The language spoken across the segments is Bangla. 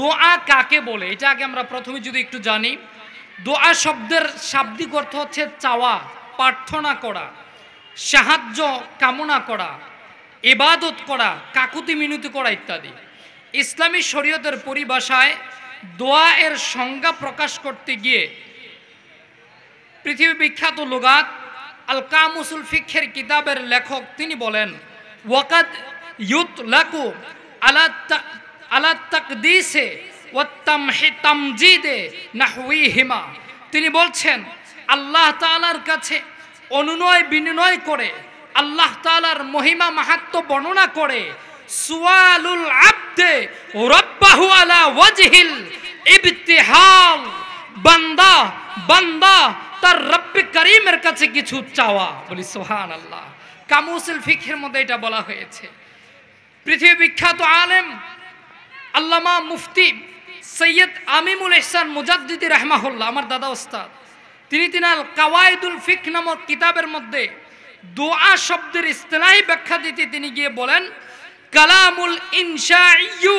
দোয়া কাকে বলে এটা আগে আমরা প্রথমে যদি একটু জানি। দোয়া শব্দের শাব্দিক অর্থ হচ্ছে চাওয়া, প্রার্থনা করা, সাহায্য কামনা করা, ইবাদত করা, কাকুতি মিনতি করা ইত্যাদি। ইসলামী শরীয়তের পরিভাষায় দোয়া এর সংজ্ঞা প্রকাশ করতে গিয়ে পৃথিবী বিখ্যাত লুগাত আল কামুসুল ফিকহের কিতাবের লেখক তিনি বলেন, ওয়াকাদ ইউতলাকু আলা তাকদিসে ওয়া তামজিদে নাহউইহিমা। তিনি বলছেন আল্লাহ তাআলার কাছে অনুনয় বিনয় করে, আল্লাহ তাআলার মহিমা মাহাত্ম্য বর্ণনা করে, সুআলুল আবদে রাব্বাহু আলা ওয়াজহিল ইবতিহাল, বান্দা বান্দা তার রব্বে করিমের কাছে কিছু চাওয়া। বলি সুবহানাল্লাহ। কামুসুল ফিকহের মধ্যে এটা বলা হয়েছে। পৃথিবী বিখ্যাত আলেম আল্লামা মুফতি সৈয়দ আমিমুল ইহসান মুজাদ্দিদি রাহমাহুল্লাহ, আমার দাদা ওস্তাদ, তিনি তিনাল কাওয়াইদুল ফিকহ নামক কিতাবের মধ্যে দোয়া শব্দের ইসতিলাহি ব্যাখ্যা দিতে তিনি গিয়ে বলেন, কালামুল ইনশাইয়্যু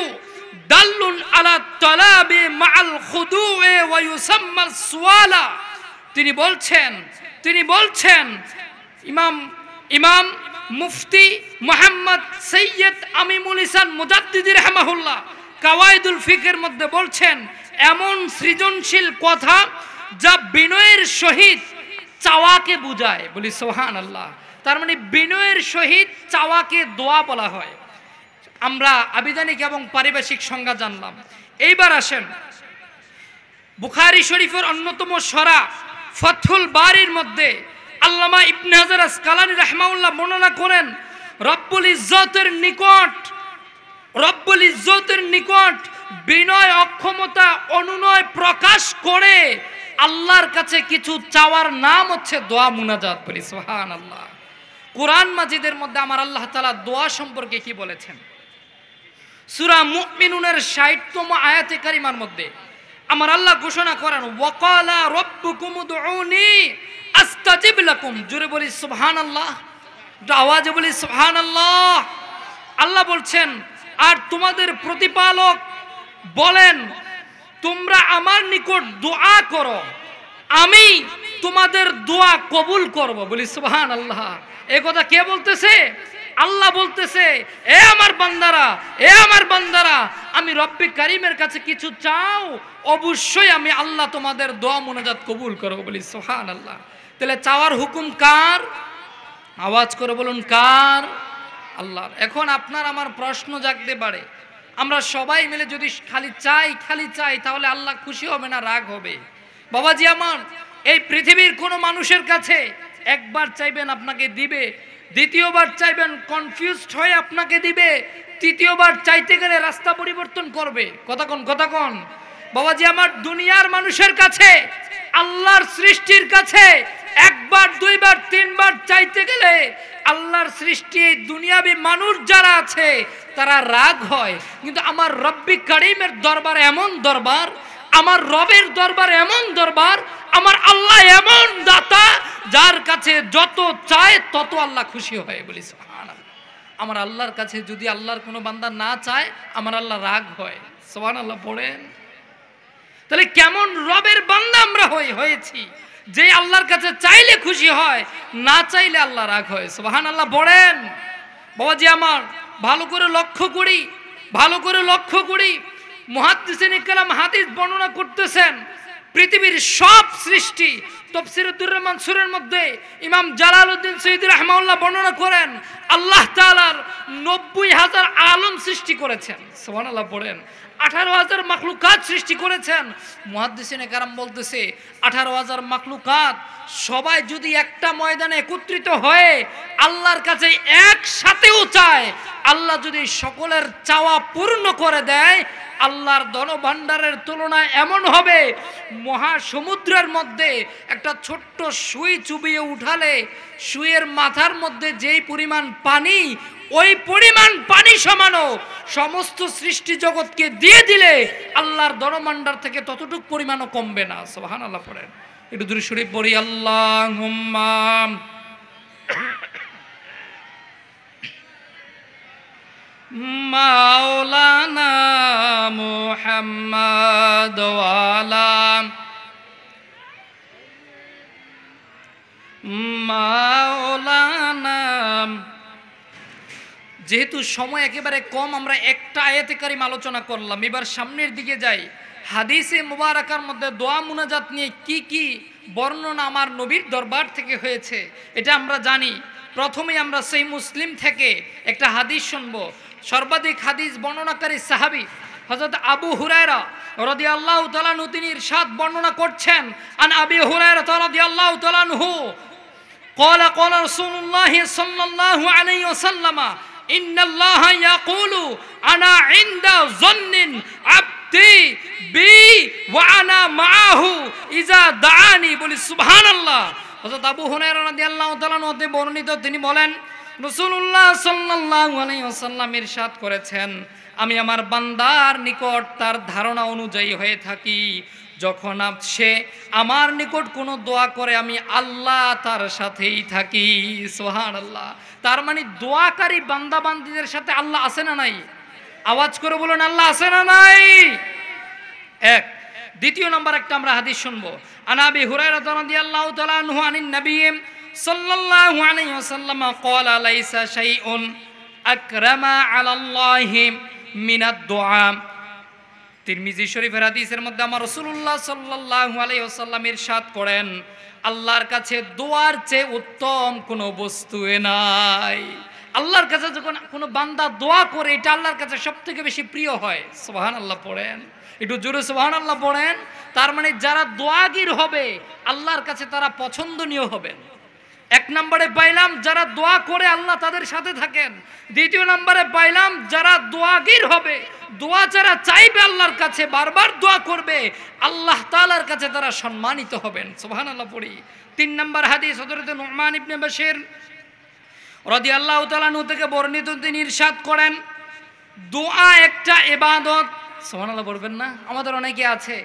দাল্লুন আলা তালাবি মাআল খুদু'i ওয়া ইউসাম্মা সুআলা। তিনি বলছেন ইমাম মুফতি মুহাম্মদ সৈয়দ আমিমুল ইহসান মুজাদ্দিদি রাহমাহুল্লাহ কাওয়াইদুল ফিকহের মধ্যে বলছেন, এমন সৃজনশীল কথা যা বিনয়ের সহিত চাওয়াকে বুঝায়। বলি সুবহানাল্লাহ। তার মানে বিনয়ের সহিত চাওয়াকে দোয়া বলা হয়। আমরা আবিধানিক এবং পারিভাষিক সংজ্ঞা জানলাম। এইবার আসেন বুখারী শরীফের অন্যতম সরা ফাথুল বারির মধ্যে আল্লামা ইবনে হাজার আসকালানী রাহমাহুল্লাহ বর্ণনা করেন, রব্বুল ইজ্জতের নিকট বিনয় অক্ষমতা অনুনয় প্রকাশ করে আল্লাহর কাছে কিছু চাওয়ার নাম হচ্ছে দোয়া মুনাজাত। বলি সুবহানাল্লাহ। কোরআন মাজিদের মধ্যে আমার আল্লাহ তাআলা দোয়া সম্পর্কে কি বলেছেন? সূরা মুমিনুনের 60তম আয়াতে কারিমার মধ্যে আমার আল্লাহ ঘোষণা করেন, ওয়াকালা রাব্বুকুম উদউনি আস্তাজিব লাকুম। জোরে বলি সুবহানাল্লাহ, আওয়াজে বলি সুবহানাল্লাহ। আল্লাহ বলছেন, আর তোমাদের প্রতিপালক বলেন তোমরা আমার নিকট দোয়া করো, আমি তোমাদের দোয়া কবুল করব। বলি সুবহানাল্লাহ। এই কথা কে বলতেছে? আল্লাহ বলতেছে, এ আমার বান্দারা, আমি রব্বে কারিমের কাছে কিছু চাও, অবশ্যই আমি আল্লাহ তোমাদের দোয়া মুনাজাত কবুল করব। বলি সুবহানাল্লাহ। তাহলে চাওয়ার হুকুম কার? আওয়াজ করে বলুন কার? আল্লাহর। এখন আপনার আমার প্রশ্ন জাগতে পারে, আমরা সবাই মিলে যদি খালি চাই তাহলে আল্লাহ খুশি হবে না রাগ হবে? বাবাজি আমার, এই পৃথিবীর কোনো মানুষের কাছে একবার চাইবেন আপনাকে দিবে, দ্বিতীয়বার চাইবেন কনফিউজড হয়ে আপনাকে দিবে, তৃতীয়বার চাইতে গেলে রাস্তা পরিবর্তন করবে। কথা কোন বাবাজি আমার, দুনিয়ার মানুষের কাছে, আল্লাহর সৃষ্টির কাছে একবার দুইবার তিনবার চাইতে গেলে আল্লাহর সৃষ্টি দুনিয়াবি মানুষ যারা আছে তারা রাগ হয়। কিন্তু আমার রব্বি কারিমের দরবার এমন দরবার, আমার রবের দরবার এমন দরবার, আমার আল্লাহ এমন দাতা যার কাছে যত চায় তত আল্লাহ খুশি হয়। বলি সুবহানাল্লাহ। আমার আল্লাহর কাছে যদি আল্লাহর কোনো বান্দা না চায় আমার আল্লাহ রাগ হয়। সুবহানাল্লাহ পড়েন। তাহলে কেমন রবের বান্দা আমরা হয়েছি যে আল্লাহর কাছে চাইলে খুশি হয়, না চাইলে আল্লাহ রাগ হয়। সুবহানাল্লাহ পড়েন। বাবাজি আমার, ভালো করে লক্ষ্য করি মুহাদ্দিসিনে কেরাম হাদিস বর্ণনা করতেছেন, পৃথিবীর সব সৃষ্টি তাফসীরুদ দুরর মানসুরের মধ্যে ইমাম জালালউদ্দিন সৈয়দী রাহমাহুল্লাহ বর্ণনা করেন আল্লাহ তাআলার ৯০,০০০ আলম সৃষ্টি করেছেন। সুবহানাল্লাহ পড়েন। ১৮,০০০ মাখলুকাত সৃষ্টি করেছেন। মুহাদ্দিসিনে কেরাম বলতেছে ১৮,০০০ মাখলুকাত সবাই যদি একটা ময়দানে একত্রিত হয়ে আল্লাহর কাছে একসাথেও চায়, আল্লাহ যদি সকলের চাওয়া পূর্ণ করে দেয়, আল্লাহর ধনভাণ্ডারের তুলনায় এমন হবে মহাসমুদ্রের মধ্যে একটা ছোট্ট সুই চুবিয়ে উঠালে সুইয়ের মাথার মধ্যে যেই পরিমাণ পানি, ওই পরিমাণ পানি সমানো সমস্ত সৃষ্টি জগৎকে দিয়ে দিলে আল্লাহর ধনভাণ্ডার থেকে ততটুকু পরিমাণও কমবে না। সুবহানাল্লাহ পড়েন। একটু দুরূদ শরীফ পড়ি। আল্লাহুম্মা মাওলানা মুহাম্মদ ওয়ালা মাওলানা। যেহেতু সময় একেবারে কম, আমরা একটা আয়াতে কারিম আলোচনা করলাম, এবার সামনের দিকে যাই। হাদিসে মুবারাকার মধ্যে দোয়া মুনাজাত নিয়ে কি কি বর্ণনা আমার নবীর দরবার থেকে হয়েছে এটা আমরা জানি। প্রথমেই আমরা সেই মুসলিম থেকে একটা হাদিস শুনবো। সর্বাধিক হাদিস বর্ণনাকারী সাহাবী হযরত আবু হুরায়রা রাদিয়াল্লাহু তাআলা আনহু তিনি ইরশাদ বর্ণনা করছেন, আন আবি হুরায়রা রাদিয়াল্লাহু তাআলা আনহু قال قال رسول الله صلى الله عليه وسلم إن الله يقول أنا عند ظن عبدي بي وأنا معه إذا دعاني বলি সুবহানাল্লাহ। হযরত আবু হুরায়রা রাদিয়াল্লাহু তাআলা হতে বর্ণিত, তিনি বলেন রাসূলুল্লাহ সাল্লাল্লাহু আলাইহি ওয়াসাল্লাম ইরশাদ করেছেন, আমি আমার বান্দার নিকট তার ধারণা অনুযায়ী হয়ে থাকি। যখন সে আমার নিকট কোনো দোয়া করে আমি আল্লাহ তার সাথেই থাকি। সুবহানাল্লাহ। তার মানে দোয়াকারী বান্দা বান্দীদের সাথে আল্লাহ আছে না নাই? আওয়াজ করে বলুন, আল্লাহ আছে না নাই? এক। দ্বিতীয় নম্বর একটা আমরা হাদিস শুনবো। আন আবি হুরায়রা রাদিয়াল্লাহু তাআলা আনহু আনিন নবী সাল্লাল্লাহু আলাইহি ওয়াসাল্লাম ক্বালা লাইসা শাইউন আকরামা আলাল্লাহি মিনাদ দুআ। তিরমিজি শরীফের হাদিসের মধ্যে আমার রাসূলুল্লাহ সাল্লাল্লাহু আলাইহি ওয়াসাল্লাম ইরশাদ করেন, আল্লাহর কাছে দোয়ার চেয়ে উত্তম কোনো বস্তু নাই। আল্লাহর কাছে যখন কোনো বান্দা দোয়া করে এটা আল্লাহর কাছে সবথেকে বেশি প্রিয় হয়। সুবহানাল্লাহ পড়েন, একটু জোরে সুবহানাল্লাহ পড়েন। তার মানে যারা দোয়াগীর হবে আল্লাহর কাছে তারা পছন্দনীয় হবেন। এক নম্বরে পাইলাম যারা দোয়া করে আল্লাহ তাদের সাথে থাকেন। দ্বিতীয় নম্বরে পাইলাম যারা দোয়াগীর হবে, দোয়া যারা চাইবে আল্লাহর কাছে, বারবার দোয়া করবে, আল্লাহ তাআলার কাছে তারা সম্মানিত হবেন। সুবহানাল্লাহ পড়ি। তিন নম্বর হাদিস হযরত নুমান ইবনে বাশির রাদিয়াল্লাহু তাআলা আনহু থেকে বর্ণিত, তিনি ইরশাদ করেন, দোয়া একটা ইবাদত। সুবহানাল্লাহ বলবেন না? আমাদের অনেকে আছে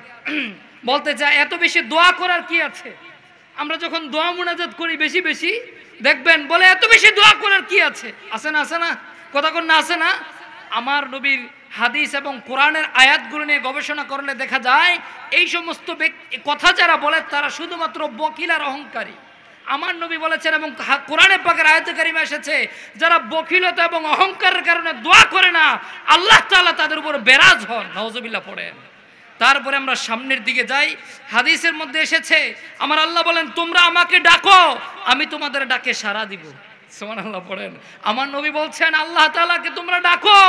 বলতে চায় এত বেশি দোয়া করার কি আছে? আমরা যখন দোয়া মুনাজাত করি বেশি বেশি, দেখবেন বলে এত বেশি দোয়া করার কি আছে? আছে না? আছে না? কথা কোন না? আছে না? আমার নবীর হাদিস এবং কোরআনের আয়াতগুলো নিয়ে গবেষণা করলে দেখা যায় এই সমস্ত কথা যারা বলে তারা শুধুমাত্র বকিল আর অহংকারী। আমার নবী বলেছেন এবং কোরআনে পাকের আয়াতে কারিমে এসেছে, যারা বকিলতা এবং অহংকারের কারণে দোয়া করে না আল্লাহ তাআলা তাদের উপর বেরাজ হন। নাউজুবিল্লাহ পড়েন। তারপরে আমরা সামনের দিকে যাই। হাদিসের মধ্যে এসেছে আমার আল্লাহ বলেন, তোমরা আমাকে ডাকো আমি তোমাদের ডাকে সাড়া দিব। সুবহানাল্লাহ পড়েন। আমার নবী বলছেন আল্লাহ তাআলাকে তোমরা ডাকো,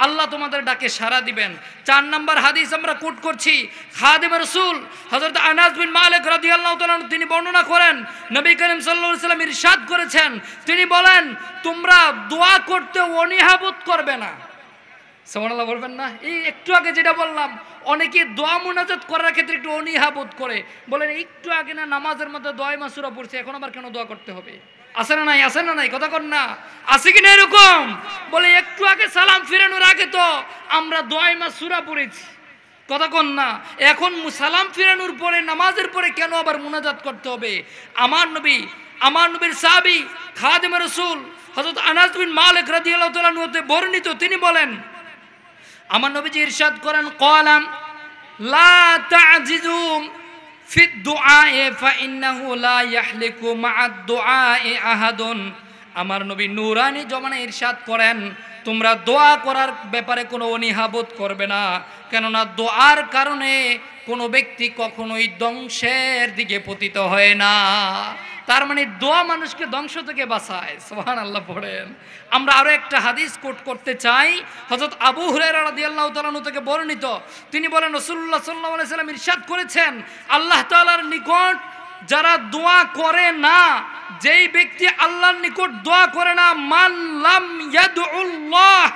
আল্লাহ তোমাদের ডাকে সাড়া দিবেন। 4 নম্বর হাদিস আমরা কোট করছি, খাদিম রাসূল হযরত আনাস বিন মালিক রাদিয়াল্লাহু তাআলা তিনি বর্ণনা করেন, নবী করিম সাল্লাল্লাহু আলাইহি ওয়াসাল্লাম ইরশাদ করেছেন, তিনি বলেন তোমরা দোয়া করতে অনীহাবোধ করবে না। সুবহানাল্লাহ বলবেন না? এই একটু আগে যেটা বললাম, অনেকে দোয়া মুনাজাত করার ক্ষেত্রে একটু অনীহা বোধ করে, বলেন একটু আগে না নামাজের মধ্যে দোয়া মাসুরা পড়ছে, এখন আবার কেন দোয়া করতে হবে? আছে না নাই? আছে না নাই? কথা কর না? আছে কি না এরকম? বলে একটু আগে সালাম ফিরানোর আগে তো আমরা দোয়া মাসুরা পড়েছি। কথা কর না? এখন সালাম ফিরানোর পরে নামাজের পরে কেন আবার মুনাজাত করতে হবে? আমার নবীর সাহাবী খাদিম রাসূল হযরত আনাস বিন মালিক রাদিয়াল্লাহু তাআলা আনহু হতে বর্ণিত, তিনি বলেন আমার নবীজি ইরশাদ করেন, ক্বালাম লা তা'জিজু ফিদ দুআয়ে ফাইন্নাহু লা ইয়াহলিকু মা'আদ দুআয়ে আহাদুন। আমার নবী নূরানী জমানায় ইরশাদ করেন, তোমরা দোয়া করার ব্যাপারে কোনো অনীহাবোধ করবে না, কেননা দোয়ার কারণে কোনো ব্যক্তি কখনোই ধ্বংসের দিকে পতিত হয় না। তার মানে দোয়া মানুষকে ধ্বংস থেকে বাঁচায়। সুবহানাল্লাহ পড়েন। আমরা আরো একটা হাদিস কোট করতে চাই, হযরত আবু হুরায়রা রাদিয়াল্লাহু তাআলা আনহু থেকে বর্ণিত, তিনি বলেন রাসূলুল্লাহ সাল্লাল্লাহু আলাইহি ওয়াসাল্লাম ইরশাদ করেছেন, আল্লাহ তাআলার নিকট যারা দোয়া করে না, যেই ব্যক্তি আল্লাহর নিকট দোয়া করে না, মান লাম ইয়াদউল্লাহ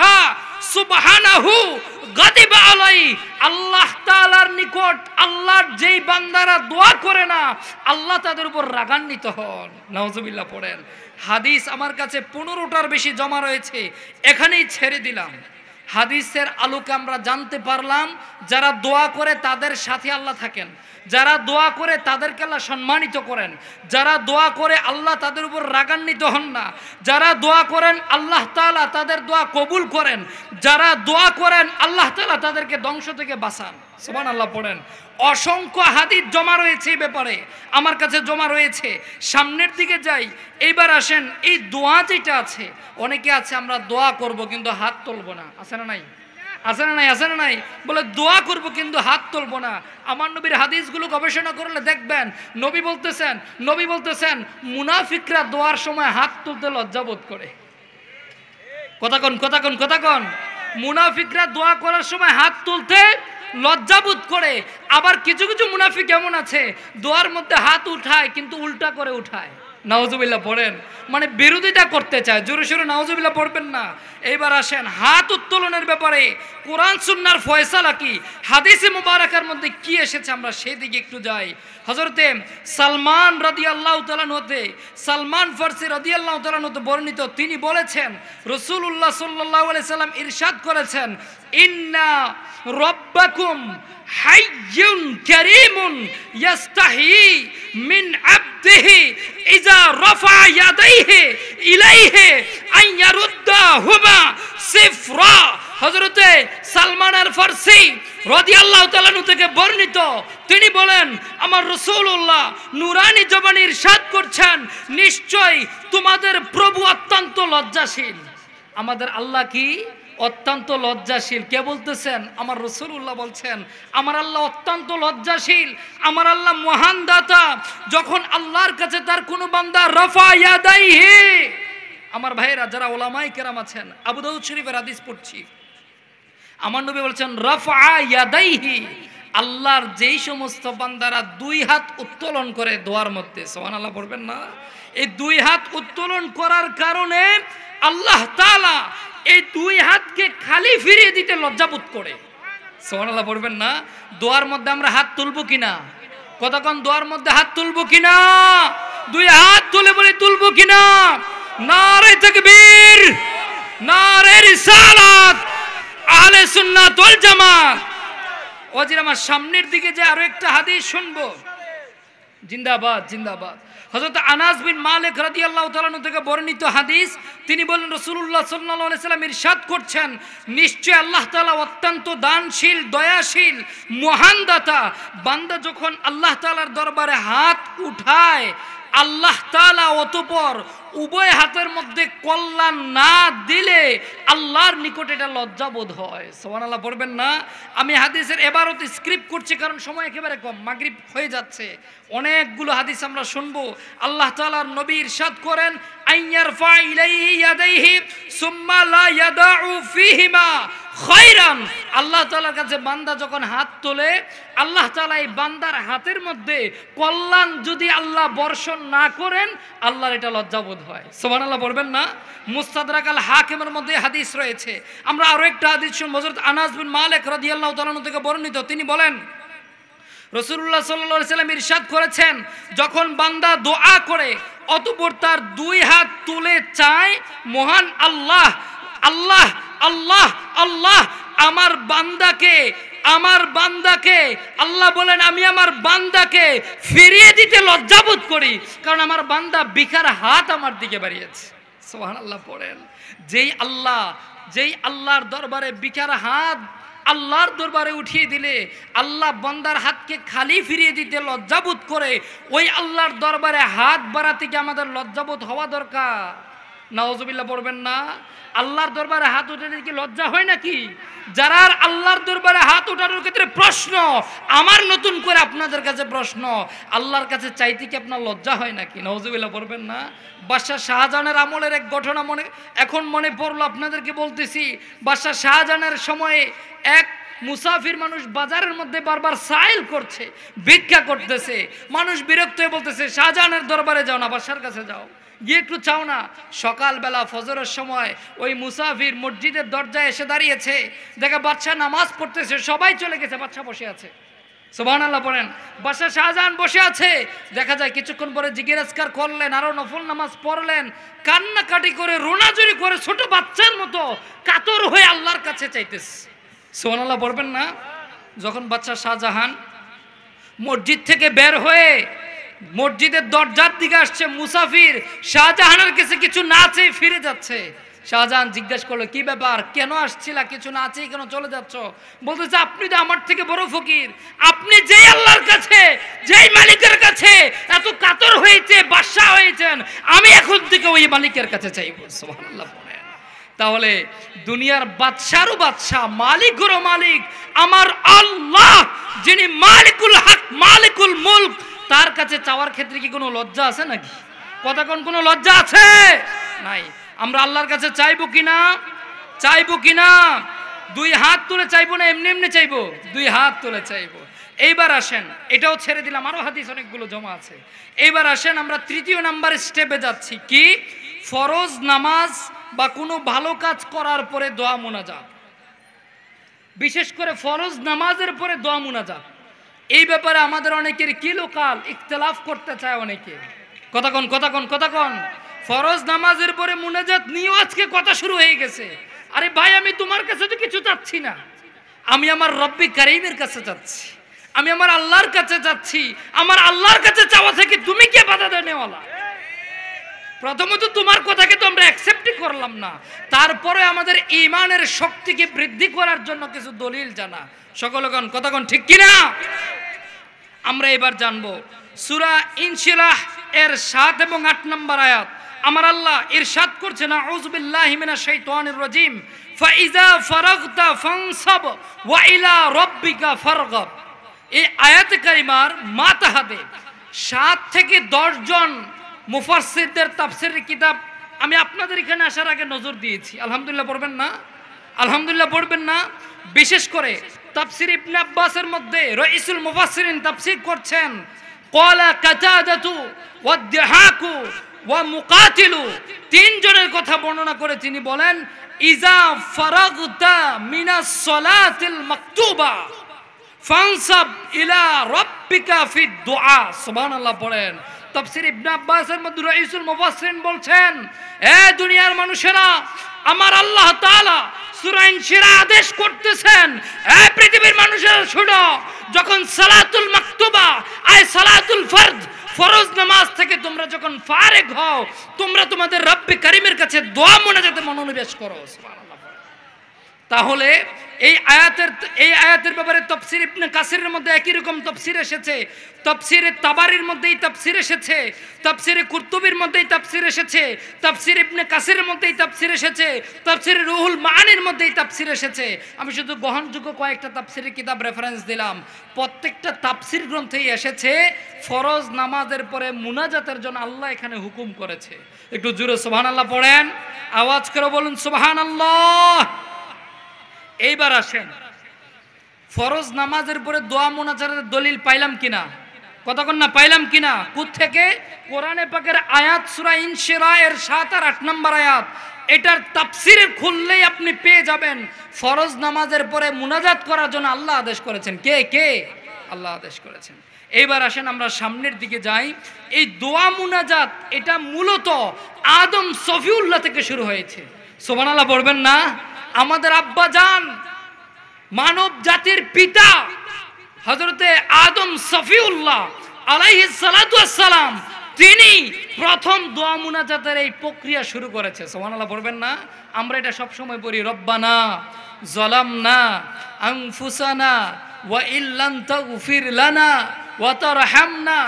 সুবহানাহু গাদিবা আলাই, আল্লাহ তাআলার নিকট আল্লাহর যেই বান্দারা দোয়া করে না আল্লাহ তাদের উপর রাগান্বিত হন। নাউজুবিল্লাহ পড়েন। হাদিস আমার কাছে 15টার বেশি জমা রয়েছে, এখানেই ছেড়ে দিলাম। হাদিসের আলোকে আমরা জানতে পারলাম যারা দোয়া করে তাদের সাথে আল্লাহ থাকেন, যারা দোয়া করে তাদেরকে আল্লাহ সম্মানিত করেন, যারা দোয়া করে আল্লাহ তাদের উপর রাগান্বিত হন না, যারা দোয়া করেন আল্লাহ তাআলা তাদের দোয়া কবুল করেন, যারা দোয়া করেন আল্লাহ তাআলা তাদেরকে ধ্বংস থেকে বাঁচান। সুবহানাল্লাহ পড়েন। অসংখ্য হাদিস জমা রয়েছে এই ব্যাপারে, আমার কাছে জমা রয়েছে। সামনের দিকে যাই। এইবার আসেন এই দোয়া যেটা আছে, অনেকে আছে আমরা দোয়া করব কিন্তু হাত তুলব না, আছে না নাই? আছে না নাই? আছে না নাই? বলে দোয়া করব কিন্তু হাত তুলব না। আমার নবীর হাদিসগুলো গবেষণা করলে দেখবেন নবী বলতেছেন মুনাফিকরা দোয়ার সময় হাত তুলতে লজ্জা বোধ করে। কথা কন। মুনাফিকরা দোয়া করার সময় হাত তুলতে লজ্জাবোধ করে। আবার কিছু কিছু মুনাফিক এমন আছে দোয়ার মধ্যে হাত উঠায় কিন্তু উল্টা করে উঠায়। নাউজুবিল্লাহ পড়েন, মানে বিরোধিতা করতে চায়। জোরে সোরে নাউজুবিল্লাহ পড়বেন না। এইবার আসেন হাত উত্তোলনের ব্যাপারে কোরআন সুন্নাহর ফয়সালা কি, হাদিসে মুবারাকার মধ্যে কি এসেছে, আমরা সেই দিকে একটু যাই। হযরতে সালমান রাদিয়াল্লাহু তাআলা হতে, সালমান ফারসি রাদিয়াল্লাহু তাআলা হতে বর্ণিত, তিনি বলেছেন রাসূলুল্লাহ সাল্লাল্লাহু আলাইহি সাল্লাম ইরশাদ করেছেন, ইন্না রাব্বাকুম হাইয়ুন কারীমুন ইয়াস্তাহি মিন আবদিহি ইযা রাফা ইয়াদাইহি ইলাইহি আন ইয়ারুদ্দাহুমা সিফরা। হযরতে সালমান আল ফারসি রাদিয়াল্লাহু তাআলা থেকে বর্ণিত, তিনি বলেন আমার রাসূলুল্লাহ নুরানি জবানে ইরশাদ করছেন, নিশ্চয় তোমাদের প্রভু অত্যন্ত লজ্জাশীল। আমাদের আল্লাহ কি? অত্যন্ত লজ্জাশীল। কে বলতেছেন? আমার রাসূলুল্লাহ বলছেন আমার আল্লাহ অত্যন্ত লজ্জাশীল, আমার আল্লাহ মহান দাতা। যখন আল্লাহর কাছে তার কোনো বান্দা রাফা ইয়াদাইহি, আমার ভাইরা যারা উলামায়ে কেরাম আছেন, আবু দাউদ শরীফের হাদিস পড়ছি, আমার নবী বলছেন রাফা ইয়াদাইহি, আল্লাহর যেই সমস্ত বান্দারা দুই হাত উত্তোলন করে দোয়ার মধ্যে, সুবহানাল্লাহ পড়বেন না, এই দুই হাত উত্তোলন করার কারণে আল্লাহ তাআলা এই দুই হাতকে খালি ফিরিয়ে দিতে লজ্জাবোধ করে। সুবহানাল্লাহ পড়বেন না। দোয়ার মধ্যে আমরা হাত তুলবো কিনা? কতক্ষণ দোয়ার মধ্যে হাত তুলবো কিনা? দুই হাত তুলে বলে তুলবো কিনা? নারে তাকবীর, নারে রিসালাত, আহলে সুন্নাত ওয়াল জামাত। ওয়াজির আমার সামনের দিকে যে আরো একটা হাদিস শুনবো। জিন্দাবাদ জিন্দাবাদ। হযরত আনাস বিন মালিক রাদিয়াল্লাহু তাআলা থেকে বর্ণিত হাদিস, তিনি বলেন রাসূলুল্লাহ সাল্লাল্লাহু আলাইহি সাল্লাম ইরশাদ করছেন, নিশ্চয় আল্লাহ তাআলা অত্যন্ত দানশীল, দয়াশীল, মহান দাতা। বান্দা যখন আল্লাহ তাআলার দরবারে হাত উঠায়, আল্লাহ তাআলা অতঃপর উভয় হাতের মধ্যে কল্যাণ না দিলে আল্লাহর নিকট এটা লজ্জাবোধ হয়। সুবহানাল্লাহ পড়বেন না। আমি হাদিসের এবারত স্ক্রিপ্ট করছি কারণ সময় একেবারে কম, মাগরিব হয়ে যাচ্ছে। অনেকগুলো হাদিস আমরা শুনবো। আল্লাহ তাআলার নবী ইরশাদ করেন, আইয়ারফা ইলাইহি ইয়াদাইহি সুম্মা লা ইয়াদাউ ফিহিমা খায়রান। আল্লাহ তাআলার কাছে বান্দা যখন হাত তোলে, আল্লাহ তাআলা এই বান্দার হাতের মধ্যে কল্যাণ যদি আল্লাহ বর্ষণ না করেন, আল্লাহর এটা লজ্জাবোধ হয়। সুবহানাল্লাহ পড়বেন না। মুস্তাদরাক আল হাকিমের মধ্যে হাদিস রয়েছে। আমরা আরো একটা হাদিস শুনবো। হযরত আনাস বিন মালিক রাদিয়াল্লাহু তাআলা থেকে বর্ণিত, তিনি বলেন রাসূলুল্লাহ সাল্লাল্লাহু আলাইহি সাল্লাম ইরশাদ করেছেন, যখন বান্দা দোয়া করে অতঃপর তার দুই হাত তুলে চায়, মহান আল্লাহ আল্লাহ আল্লাহ আল্লাহ আমার বান্দাকে আল্লাহ বলেন আমি আমার বান্দাকে ফিরিয়ে দিতে লজ্জাবোধ করি, কারণ আমার বান্দা ভিখার হাত আমার দিকে বাড়িয়েছে। সুবহানাল্লাহ পড়েন। যেই আল্লাহর দরবারে ভিখার হাত আল্লাহর দরবারে উঠিয়ে দিলে আল্লাহ বান্দার হাতকে খালি ফিরিয়ে দিতে লজ্জাবোধ করে, ওই আল্লাহর দরবারে হাত বাড়াতে কি আমাদের লজ্জাবোধ হওয়া দরকার? নাউজুবিল্লাহ পড়বেন না। আল্লাহর দরবারে হাত উঠাতে কি লজ্জা হয় নাকি? যারা আল্লাহর দরবারে হাত উঠানোর ক্ষেত্রে প্রশ্ন, আমার নতুন করে আপনাদের কাছে প্রশ্ন, আল্লাহর কাছে চাইতে কি আপনার লজ্জা হয় নাকি? নাউজুবিল্লাহ পড়বেন না। বাদশাহ শাহজাহানের আমলের এক ঘটনা এখন মনে পড়লো, আপনাদেরকে বলতেছি। বাদশাহ শাহজাহানের সময়ে এক মুসাফির মানুষ বাজারের মধ্যে বারবার সাইল করছে, ভিক্ষা করতেছে। মানুষ বিরক্ত হয়ে বলতেছে, শাহজাহানের দরবারে যাও না, বাদশার কাছে যাও, গিয়ে একটু চাও না। সকালবেলা ফজরের সময় ওই মুসাফির মসজিদের দরজায় এসে দাঁড়িয়েছে, দেখে বাদশা নামাজ পড়তেছে, সবাই চলে গেছে, বাদশা বসে আছে। সুবহানাল্লাহ পড়েন। বাদশা শাহজাহান বসে আছে, দেখা যায় কিছুক্ষণ পরে জিজ্ঞাসা করলেন, আরো নফল নামাজ পড়লেন, কান্নাকাটি করে রোনাজুরি করে ছোট বাচ্চার মতো কাতর হয়ে আল্লাহর কাছে চাইতেছে। সুবহানাল্লাহ পড়বেন না? যখন বাদশা শাহজাহান মসজিদ থেকে বের হয়ে মসজিদের দরজার দিকে আসছে, মুসাফির শাহজাহানের কাছে কিছু না চেয়ে ফিরে যাচ্ছে। শাহজাহান জিজ্ঞাসা করলো, কি ব্যাপার, কেন আসছিলা, কিছু না চেয়ে কেন চলে যাচ্ছ? বলতেছে, আপনি তো আমার থেকে বড় ফকির, আপনি যেই আল্লাহর কাছে, যেই মালিকের কাছে এত কাতর হয়েছে, বাদশা হয়েছেন, আমি এখন থেকে ওই মালিকের কাছে চাইব। সুবহানাল্লাহ। তাহলে দুনিয়ার বাদশারও বাদশা, মালিকেরও মালিক আমার আল্লাহ, যিনি মালিকুল হক, মালিকুল মুলক, তার কাছে চাওয়ার ক্ষেত্রে কি কোনো লজ্জা আছে নাকি? কথা কোন কোনো লজ্জা আছে? নাই। আমরা আল্লাহর কাছে চাইবো কিনা? চাইবো কিনা? দুই হাত তুলে চাইবো না এমনি এমনি চাইবো? দুই হাত তুলে চাইবো। এইবার আসেন, এটাও ছেড়ে দিলাম, আরো হাদিস অনেকগুলো জমা আছে। এইবার আসেন আমরা তৃতীয় নাম্বার স্টেপে যাচ্ছি। কি? ফরজ নামাজ বা কোনো ভালো কাজ করার পরে দোয়া মুনাজাত, বিশেষ করে ফরজ নামাজের পরে দোয়া মুনাজাত। এই ব্যাপারে আমাদের অনেকের কি লোকাল ইখতিলাফ করতে চায় অনেকে। কথা কোন ফরজ নামাজের পরে মুনাজাত নিয়েও আজকে কথা শুরু হয়ে গেছে। আরে ভাই, আমি তোমার কাছে তো কিছু চাচ্ছি না, আমি আমার রব্বি কারীমের কাছে যাচ্ছি, আমি আমার আল্লাহর কাছে যাচ্ছি। আমার আল্লাহর কাছে চাওয়া থেকে তুমি কে বাধা দেনেওয়ালা? প্রথমত তোমার কথাকে তো আমরা অ্যাকসেপ্টই করলাম না, তারপরে আমাদের ঈমানের শক্তিকে বৃদ্ধি করার জন্য কিছু দলিল জানা। সকলগণ কথা কোন ঠিক কিনা? আমরা এবার জানবো সূরা ইনশিরাহ এর 7 এবং 8 নম্বর আয়াত। আমার আল্লাহ ইরশাদ করছেন, আউযু বিল্লাহি মিনাশ শাইতানির রাজিম, ফাইজা ফারাগতা ফানসাব ওয়া ইলা রাব্বিকা ফারগাব। এই আয়াতে কারিমার মাতাহাতে 7 থেকে 10 জন মুফাসসিরদের তাফসীরের কিতাব আমি আপনাদের এখানে আসার আগে নজর দিয়েছি। আলহামদুলিল্লাহ পড়বেন না? আলহামদুলিল্লাহ পড়বেন না? বিশেষ করে তাফসীর ইবনে আব্বাসের মধ্যে রাইসুল মুফাসসিরিন তাফসীর করছেন, ক্বালা কাতাদাতু ওয়া দিহাকু ওয়া মুকাতিলু, 3 জনের কথা বর্ণনা করে তিনি বলেন, ইজা ফারাগতা মিনাস সালাতিল মাকতুবা ফানসাব ইলা রাব্বিকা ফিদ দুআ। সুবহানাল্লাহ পড়েন। তাফসীর ইবনে আব্বাসের মধ্যে রাইসুল মুফাসসিরিন বলছেন, এ দুনিয়ার মানুষেরা, আমার আল্লাহ তাআলা সূরা ইনশিরাহ আদেশ করতেছেন, এ পৃথিবীর মানুষেরা শুনো, যখন সালাতুল মাকতুবা আয় সালাতুল ফরজ, ফরজ নামাজ থেকে তোমরা যখন ফারেগ হও, তোমরা তোমাদের রব্বি কারীমের কাছে দোয়া মুনাজাতে মনোনিবেশ করো। সুবহানাল্লাহ। তাহলে এই আয়াতের ব্যাপারে তাফসীর ইবনে কাসিরের মধ্যে একই রকম তাফসীর এসেছে, তাফসীরে তাবারির মধ্যে এই তাফসীর এসেছে, তাফসীরে কুরতুবির মধ্যে এই তাফসীর এসেছে, তাফসীর ইবনে কাসিরের মধ্যে এই তাফসীর এসেছে, তাফসীরে রুহুল মাআনির মধ্যে এই তাফসীর এসেছে। আমি শুধু গ্রহণযোগ্য কয়েকটা তাফসীরের কিতাব রেফারেন্স দিলাম। প্রত্যেকটা তাফসীর গ্রন্থেই এসেছে ফরজ নামাজের পরে মুনাজাতের জন্য আল্লাহ এখানে হুকুম করেছে। একটু জোরে সুবহানাল্লাহ পড়েন, আওয়াজ করে বলুন সুবহানাল্লাহ। এইবার আসেন, ফরজ নামাজের পরে দোয়া মুনাজাতের দলিল পাইলাম কিনা? কথা কোন না, পাইলাম কিনা? কোত্থেকে? কোরআনে পাকের আয়াত, সূরা ইনশিরাহ এর 7 আর 8 নম্বর আয়াত। এটার তাফসীরে খুললেই আপনি পেয়ে যাবেন ফরজ নামাজের পরে মুনাজাত করার জন্য আল্লাহ আদেশ করেছেন। কে? আল্লাহ আদেশ করেছেন। এইবার আসেন আমরা সামনের দিকে যাই। এই দোয়া মুনাজাত এটা মূলত আদম সফিউল্লাহ থেকে শুরু হয়েছে। সুবহানাল্লাহ পড়বেন না? আমাদের আব্বা জান, মানব জাতির পিতা হযরতে আদম সফিউল্লাহ আলাইহিস সালাতু ওয়াস সালাম, তিনি প্রথম দোয়া মুনাজাতের এই প্রক্রিয়া শুরু করেছে। সুবহানাল্লাহ পড়বেন না? আমরা এটা সব সময় পড়ি, রব্বানা যালামনা আনফুসানা ওয়া ইল্লাম তাগফির লানা ওয়া তারহামনা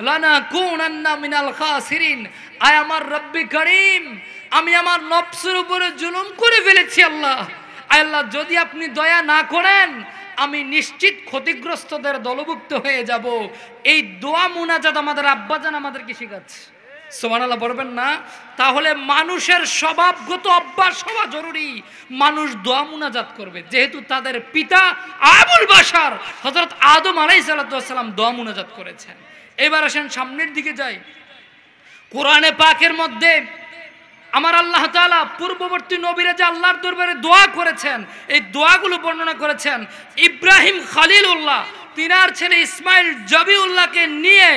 লানাকুনান্না মিনাল খাসিরিন। আয় আমার রব্বি করিম, আমি আমার নফসের উপরে জুলুম করে ফেলেছি আল্লাহ। আল্লাহ, যদি আপনি দয়া না করেন আমি নিশ্চিত ক্ষতিগ্রস্তদের দলভুক্ত হয়ে যাব। এই দোয়া মুনাজাত আমাদের আব্বাজান আমাদেরকে শেখাচ্ছে। সুবহানাল্লাহ পড়বেন না? তাহলে মানুষের স্বভাবগত অভ্যাস হওয়া জরুরি, মানুষ দোয়া মুনাজাত করবে, যেহেতু তাদের পিতা আবুল বাশার হযরত আদম আলাইহিস সালাম দোয়া মুনাজাত করেছেন। এবার আসেন সামনের দিকে যাই। কোরআনে পাকের মধ্যে আমার আল্লাহ তাআলা পূর্ববর্তী নবীরা যে আল্লাহর দরবারে দোয়া করেছেন, এই দোয়াগুলো বর্ণনা করেছেন। ইব্রাহিম খলিলুল্লাহ তিনার ছেলে ইসমাইল জবিউল্লাহকে নিয়ে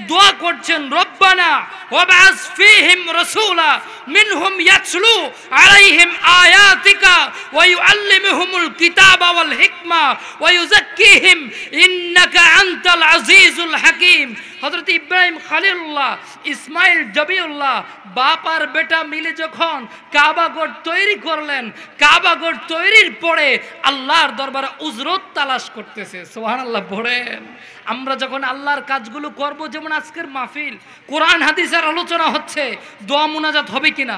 দোয়া করছেন, রব্বানা ওয়াবআস ফীহিম রাসূলা মিনহুম ইয়াতলু আলাইহিম আয়াতিকা ওয়া ইউআল্লিমুহুমুল কিতাবা ওয়াল হিকমা ওয়া ইউযাক্কিহিম ইন্নাকা আনতাল আজিজুল হাকীম। হযরত ইব্রাহিম খলিলুল্লাহ, ইসমাইল জবিউল্লাহ বাপ আর বেটা মিলে যখন কাবাগর তৈরি করলেন, কাবাগর তৈরির পরে আল্লাহর দরবারে উজরত তালাশ করতেছে। সুবহানাল্লাহ পড়েন। আমরা যখন আল্লাহর কাজগুলো করব, যেমন আজকের মাহফিল, কোরআন হাদিসের আলোচনা হচ্ছে, দোয়া মুনাজাত হবে কিনা,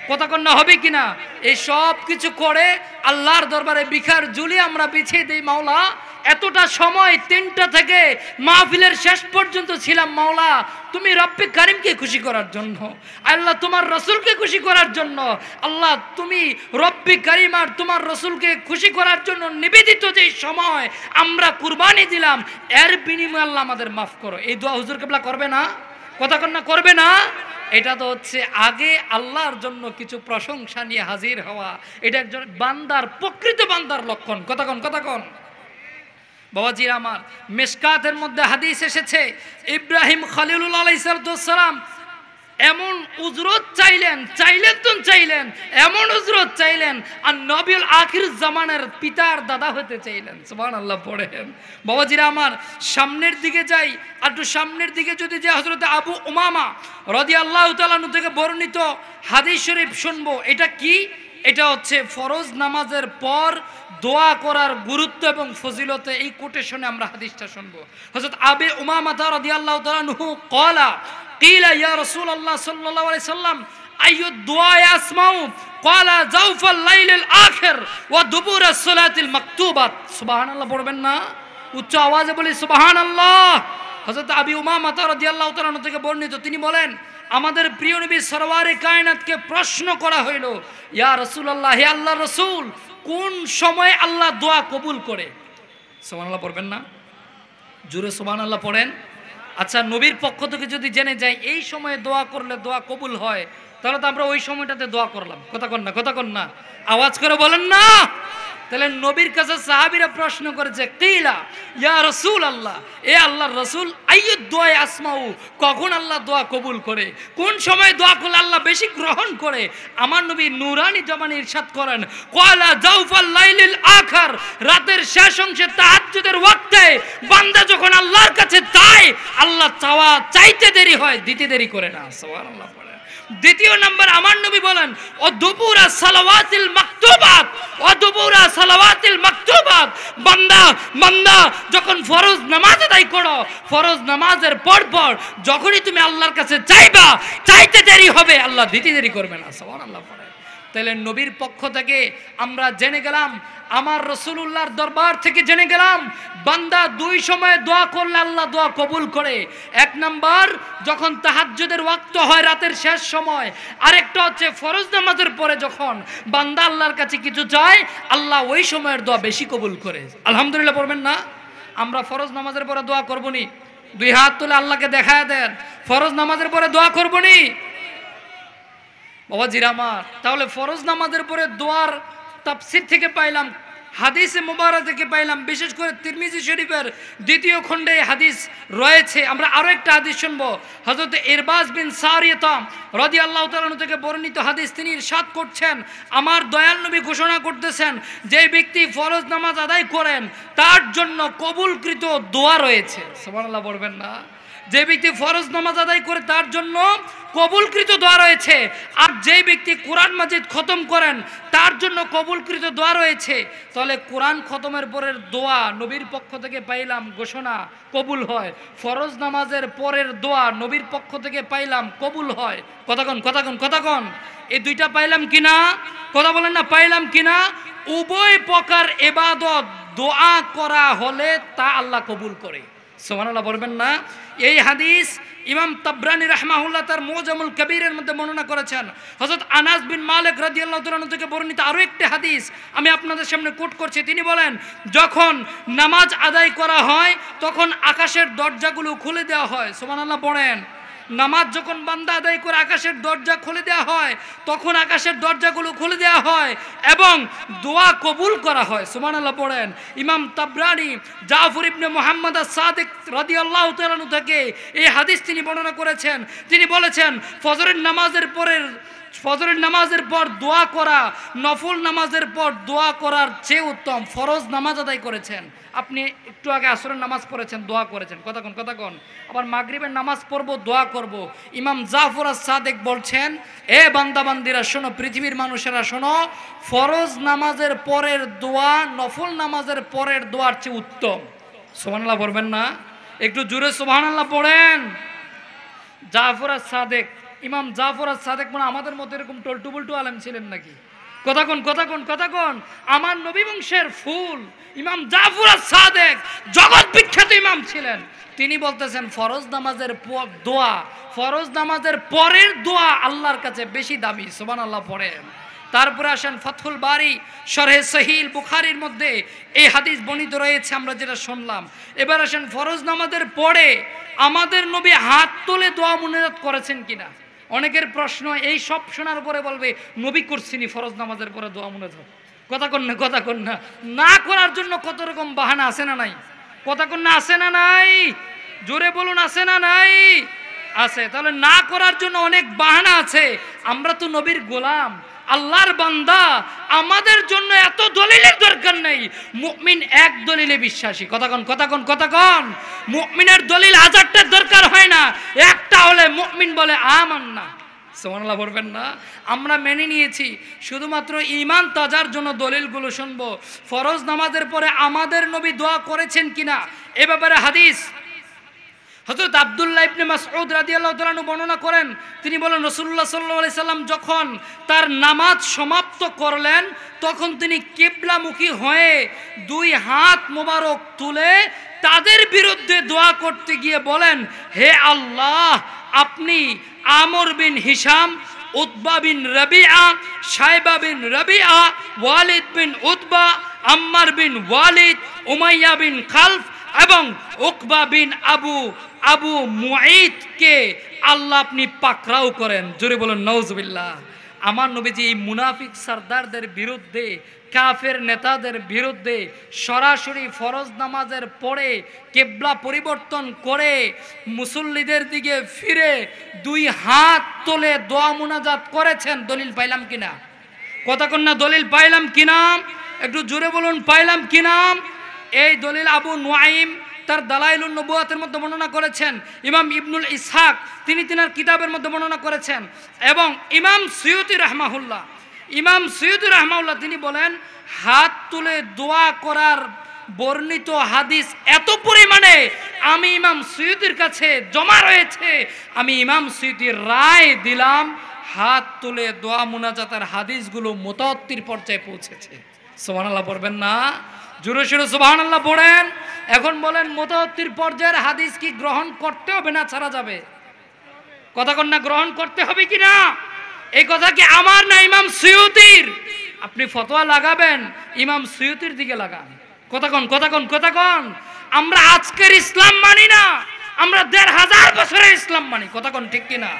কথা কন্যা হবে কিনা, এই সব কিছু করে আল্লাহর দরবারে বিখার ঝুলি আমরা বিছিয়ে দিই। মাওলা এতটা সময় 3টা থেকে মাহফিলের শেষ পর্যন্ত ছিলাম, মাওলা তুমি রব্বে কারিমকে খুশি করার জন্য, আল্লাহ তোমার রসুলকে খুশি করার জন্য, আল্লাহ তুমি রব্বে কারিম আর তোমার রসুলকে খুশি করার জন্য নিবেদিত যে সময় আমরা কুরবানি দিলাম, এর বিনিময়ে আল্লাহ আমাদের মাফ করো। এই দোয়া হুজুর কেবলা করবে না, কথা কন্যা করবে না? এটা তো হচ্ছে আগে আল্লাহর জন্য কিছু প্রশংসা নিয়ে হাজির হওয়া, এটা একজন বান্দার, প্রকৃত বান্দার লক্ষণ। কথা কন বাবাজির আমার, মিশকাতের মধ্যে হাদিস এসেছে, ইব্রাহিম খলিলুল্লাহ আলাইহিস সালাম এমন উজরত চাইলেন, এমন উজরত চাইলেন, আর নবীল আখির জামানের পিতার দাদা হতে চাইলেন। সুবহানাল্লাহ পড়েন। বাবাজিরা আমার, সামনের দিকে যাই, আর একটু সামনের দিকে যদি যে হযরত আবু উমামা রাদিয়াল্লাহু তাআলা আনহু থেকে বর্ণিত হাদিস শরীফ শুনবো। এটা কি? এটা হচ্ছে ফরজ নামাজের পর দোয়া করার গুরুত্ব এবং ফজিলতে এই কোটেশনে আমরা হাদিসটা শুনবো। হযরত আবু উমামা রাদিয়াল্লাহু তাআলা আনহু ক্বালা কিলা ইয়া রাসূলুল্লাহ সাল্লাল্লাহু আলাইহি সাল্লাম আইয়ু দুআ আসমাউ ক্বালা জাওফাল লাইলিল আখির ওয়া দুবুরাস সালাতিল মাকতুবাত। সুবহানাল্লাহ পড়বেন না? উচ্চ আওয়াজে বলি সুবহানাল্লাহ। হযরত আবু উমামা রাদিয়াল্লাহু তাআলা আনহু থেকে বর্ণিত, তিনি বলেন, আমাদের প্রিয় নবী সরওয়ারে কায়নাতকে প্রশ্ন করা হইল, ইয়া রাসূলুল্লাহ, হে আল্লাহর রাসূল, কোন সময় আল্লাহ দোয়া কবুল করে? সুবহানাল্লাহ পড়বেন না? জোরে সুবহানাল্লাহ পড়েন। আচ্ছা, নবীর পক্ষ থেকে যদি জেনে যাই এই সময়ে দোয়া করলে দোয়া কবুল হয়, তাহলে তো আমরা ওই সময়টাতে দোয়া করলাম। কথা কন না, আওয়াজ করে বলেন না। তাহলে নবীর কাছে সাহাবীরা প্রশ্ন করেছে, কিলা ইয়া রাসূলুল্লাহ, এ আল্লাহর রাসূল, আইয়ুদ দুআ আসমাউ, কখন আল্লাহ দোয়া কবুল করে, কোন সময় দোয়া করলে আল্লাহ বেশি গ্রহণ করে? আমার নবী নূরানি জবানে ইরশাদ করেন, ক্বালা জাওফাল লাইলিল আখির, রাতের শেষ অংশে তাহাজ্জুদের ওয়াক্তে বান্দা যখন আল্লাহর কাছে চায়, আল্লাহ চাইতে দেরি হয়, দিতে দেরি করে না। সুবহানাল্লাহ। দ্বিতীয় নাম্বার আমার নবী বলেন, ও দুবুরা সালাওয়াতিল মাকতুবাত, বান্দা যখন ফরজ নামাজ আদায় করো, ফরজ নামাজের পর যখনই তুমি আল্লাহর কাছে চাইবা, চাইতে দেরি হবে, আল্লাহ দিতে দেরি করবে না। সুবহানাল্লাহ। তাহলে নবীর পক্ষ থেকে আমরা জেনে গেলাম, আমার রাসূলুল্লাহর দরবার থেকে জেনে গেলাম, বান্দা 2 সময়ে দোয়া করলে আল্লাহ দোয়া কবুল করে। 1 নাম্বার যখন তাহাজ্জুদের ওয়াক্ত হয়, রাতের শেষ সময়, আরেকটা হচ্ছে ফরজ নামাজের পরে যখন বান্দা আল্লাহর কাছে কিছু চায়, আল্লাহ ওই সময়ের দোয়া বেশি কবুল করে। আলহামদুলিল্লাহ পড়বেন না? আমরা ফরজ নামাজের পরে দোয়া করব নি? 2 হাত তুলে আল্লাহকে দেখায় দেন, ফরজ নামাজের পরে দোয়া করব নি? বাবাজিরা আমার, তাহলে ফরজ নামাজের পরে দোয়ার তাফসীর থেকে পাইলাম, হাদিসে মুবারক থেকে পাইলাম, বিশেষ করে তিরমিজি শরীফের 2য় খণ্ডে হাদিস রয়েছে। আমরা আরো একটা হাদিস শুনবো, হযরত ইরবাজ বিন সারিয়া রাদিয়াল্লাহু তাআলা আনহু থেকে বর্ণিত হাদিস। তিনি ইরশাদ করছেন, আমার দয়াল নবী ঘোষণা করতেছেন, যে ব্যক্তি ফরজ নামাজ আদায় করেন তার জন্য কবুলকৃত দোয়া রয়েছে। সুবহানাল্লাহ পড়বেন না? যে ব্যক্তি ফরজ নামাজ আদায় করে তার জন্য কবুলকৃত দোয়া রয়েছে, আর যে ব্যক্তি কোরআন মাজিদ খতম করেন তার জন্য কবুলকৃত দোয়া রয়েছে। তাহলে কোরআন খতমের পরের দোয়া নবীর পক্ষ থেকে পাইলাম ঘোষণা, কবুল হয়। ফরজ নামাজের পরের দোয়া নবীর পক্ষ থেকে পাইলাম, কবুল হয়। কথা কন। এই 2টা পাইলাম কিনা? কথা বলেন না, পাইলাম কিনা? উভয় প্রকার ইবাদত দোয়া করা হলে তা আল্লাহ কবুল করে। সুবহানাল্লাহ বলবেন না? এই হাদিস ইমাম তাবরানী রাহমাহুল্লাহ তার মুজামুল কবিরের মধ্যে বর্ণনা করেছেন। হযরত আনাস বিন মালিক রাদিয়াল্লাহু তাআলা থেকে বর্ণিত আরো একটা হাদিস আমি আপনাদের সামনে কোট করছি। তিনি বলেন, যখন নামাজ আদায় করা হয় তখন আকাশের দরজাগুলো খুলে দেওয়া হয়। সুবহানাল্লাহ পড়েন। নামাজ যখন বান্দা আদায় করে আকাশের দরজা খুলে দেওয়া হয়, তখন আকাশের দরজাগুলো খুলে দেওয়া হয় এবং দোয়া কবুল করা হয়। সুবহানাল্লাহ পড়েন। ইমাম তাবরানী জাফর ইবনে মুহাম্মদ আস-সাদিক রাদিয়াল্লাহু তাআলা আনহু থেকে এই হাদিস তিনি বর্ণনা করেছেন। তিনি বলেছেন, ফজরের নামাজের পর দোয়া করা নফল নামাজের পর দোয়া করার চেয়ে উত্তম। ফরজ নামাজ আদায় করেছেন, আপনি একটু আগে আসরের নামাজ পড়েছেন, দোয়া করেছেন, কথা কোন আবার মাগরিবের নামাজ পড়বো, দোয়া করব। ইমাম জাফর আস-সাদিক বলছেন, এ বান্দাবান্দিরা শোনো, পৃথিবীর মানুষেরা শোনো, ফরজ নামাজের পরের দোয়া নফল নামাজের পরের দোয়ার চেয়ে উত্তম। সুবহানাল্লাহ পড়বেন না? একটু জোরে সুবহানাল্লাহ পড়েন। জাফর আস-সাদিক, ইমাম জাফর আস-সাদিক মানে আমাদের মতো এরকম টলটু বল্টু আলেম ছিলেন নাকি? কথা কোন আমার নবী বংশের ফুল ইমাম জাফর আস-সাদিক জগৎ বিখ্যাত ইমাম ছিলেন। তিনি বলতেছেন ফরজ নামাজের পরের দোয়া আল্লাহর কাছে বেশি দামি। সুবহানাল্লাহ পড়েন। তারপরে আসেন ফাতহুল বারি শরহে সহিহ বুখারীর মধ্যে এই হাদিস বর্ণিত রয়েছে, আমরা যেটা শুনলাম। এবার আসেন ফরজ নামাজের পরে আমাদের নবী হাত তুলে দোয়া মুনাজাত করেছেন কিনা। অনেকের প্রশ্ন, এই সব শোনার পরে বলবে নবী করছিনি ফরজ নামাজের পরে দোয়া মুনাজাত। কথা কন না, না করার জন্য কত রকম বাহানা আছে না নাই? কথা কন না, আছে না নাই? জোরে বলুন, আছে না নাই? আছে। তাহলে না করার জন্য অনেক বাহানা আছে। আমরা তো নবীর গোলাম, আল্লাহর বান্দা, আমাদের জন্য এত দলিলের দরকার নেই। মুমিন এক দলিলে বিশ্বাসী। কথা কন। মুমিনের দলিল হাজারটার দরকার হয় না, একটা হলে মুমিন বলে আমান্না। সুবহানাল্লাহ বলবেন না? আমরা মেনে নিয়েছি, শুধুমাত্র ঈমান তাজার জন্য দলিলগুলো শুনবো। ফরজ নামাজের পরে আমাদের নবী দোয়া করেছেন কিনা এ ব্যাপারে হাদিস হযরত আব্দুল্লাহ ইবনে মাসউদ রাদিয়াল্লাহু তাআলা বর্ণনা করেন। তিনি বলেন, রাসূলুল্লাহ সাল্লাল্লাহু আলাইহি সাল্লাম যখন তার নামাজ সমাপ্ত করলেন, তখন তিনি কিবলামুখী হয়ে দুই হাত মোবারক তুলে তাদের বিরুদ্ধে দোয়া করতে গিয়ে বলেন, হে আল্লাহ, আপনি আমর বিন হিশাম, উতবা বিন রবিআ, শায়বা বিন রবিআ, ওয়ালিদ বিন উতবা, আম্মার বিন ওয়ালিদ, উমাইয়া বিন খালফ এবং উকবা বিন আবু মুঈদকে আল্লাহ আপনি পাকড়াও করেন। জোরে বলেন নাউজুবিল্লাহ। আমার নবীজি এই মুনাফিক সরদারদের বিরুদ্ধে, কাফের নেতাদের বিরুদ্ধে সরাসরি ফরজ নামাজের পরে কিবলা পরিবর্তন করে মুসল্লিদের দিকে ফিরে দুই হাত তুলে দোয়া মুনাজাত করেছেন। দলিল পাইলাম কিনা? কথা কন না, দলিল পাইলাম কিনা? একটু জোরে বলুন, পাইলাম কিনা? এই দলিল আবু নুআইম তার দালাইলুন নবুয়াতের মধ্যে বর্ণনা করেছেন। ইমাম ইবনুল ইসহাক তিনি তিনার কিতাবের মধ্যে বর্ণনা করেছেন। এবং ইমাম সুয়ুতি রাহমাহুল্লাহ তিনি বলেন, হাত তুলে দোয়া করার বর্ণিত হাদিস এত পরিমাণে আমি ইমাম সুয়ুতির কাছে জমা রয়েছে, আমি ইমাম সুয়ুতির রায় দিলাম হাত তুলে দোয়া মুনাজাতের হাদিসগুলো মুতাওয়াত্তির পর্যায়ে পৌঁছেছে। সুবহানাল্লাহ পড়বেন না? জোরে সোরে সুবহানাল্লাহ পড়েন। এখন বলেন, মুতাওয়াত্তির পর্যায়ের হাদিস কি গ্রহণ করতে হবে না ছাড়া যাবে? কথা কন না, গ্রহণ করতে হবে কি না? এই কথা কি আমার না ইমাম সুয়ুতির? আপনি ফতোয়া লাগাবেন, ইমাম সুয়ুতির দিকে লাগান। কথা কন। আমরা আজকের ইসলাম মানি না, আমরা ১৫০০ বছরের ইসলাম মানি। কথা কন, ঠিক কিনা?